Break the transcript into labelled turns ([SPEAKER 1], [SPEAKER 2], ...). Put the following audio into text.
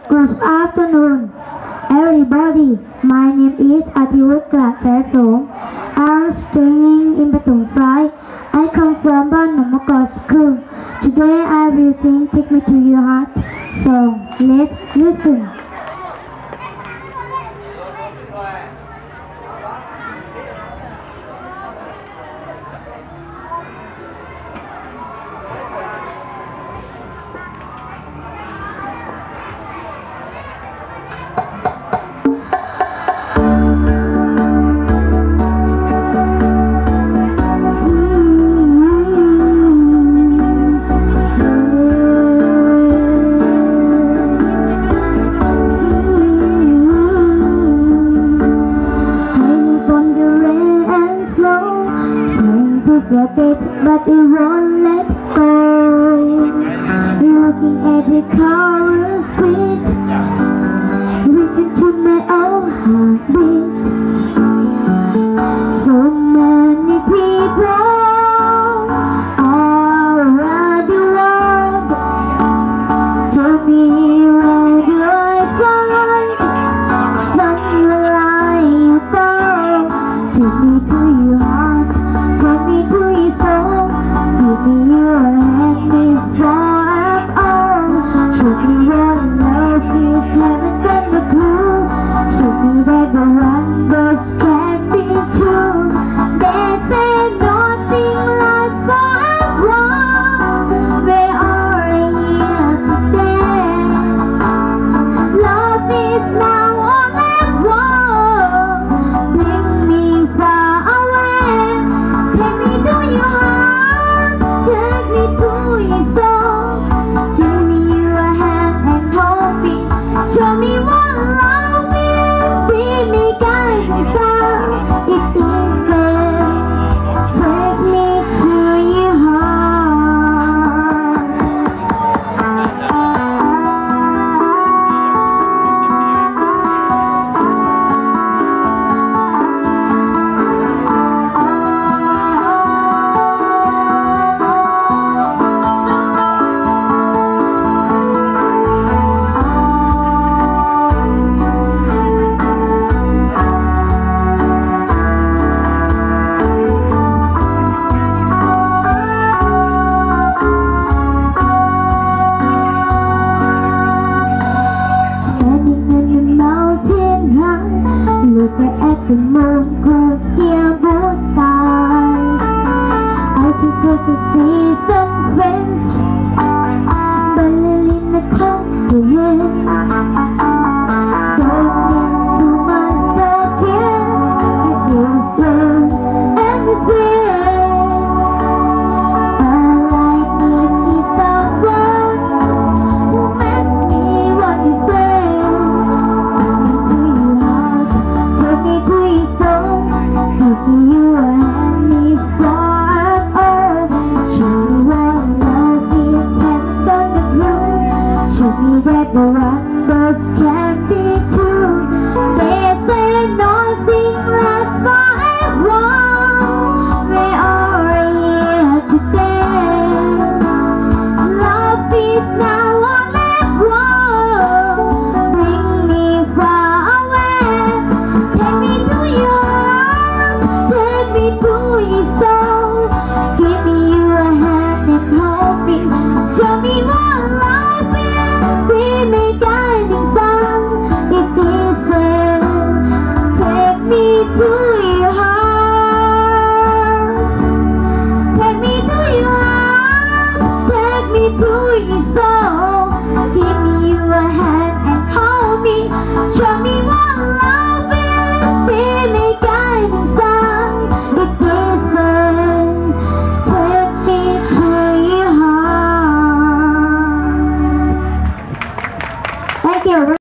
[SPEAKER 1] Good afternoon, everybody. My name is Atiwika Sasom. I'm staying in Batumfly. I come from Banamaka School. Today I will sing Take Me to Your Heart. So let's listen. But it won't let go. Looking at the chorus beat, listen to my own heartbeat. So many people all around the world. Tell me, where do I find somewhere like you go? Take me to your heart, take me to your soul. Give me your hand before I'm old. Show me what love is, haven't got the clue. Show me that the wonders can be true. They say nothing lasts forever. They are here today. Love is now all I want. Bring me far away. Take me to your heart, take me to your soul. Give me your hand and hold me. Show me what love is. Be me guiding star. It is there. Take me to your heart. Look at the moon, cross here both skies. I should take to see some friends, but in the cold to him. Don't mean too much talking, it feels good and the same. All I need is someone who makes me what you say. Take me to your soul, give me your hand before I'm old. Show me what love is, haven't done the clue. Show me that the wonders can be true. They say nothing lasts forever. They are here today. Love is now all I want. Bring me far away. Take me to your heart, take me to your soul. Give me your hand and hold me. Show me what love is. Be me guiding star. It is there. Take me to your heart. Take me to your heart. Take me to your soul.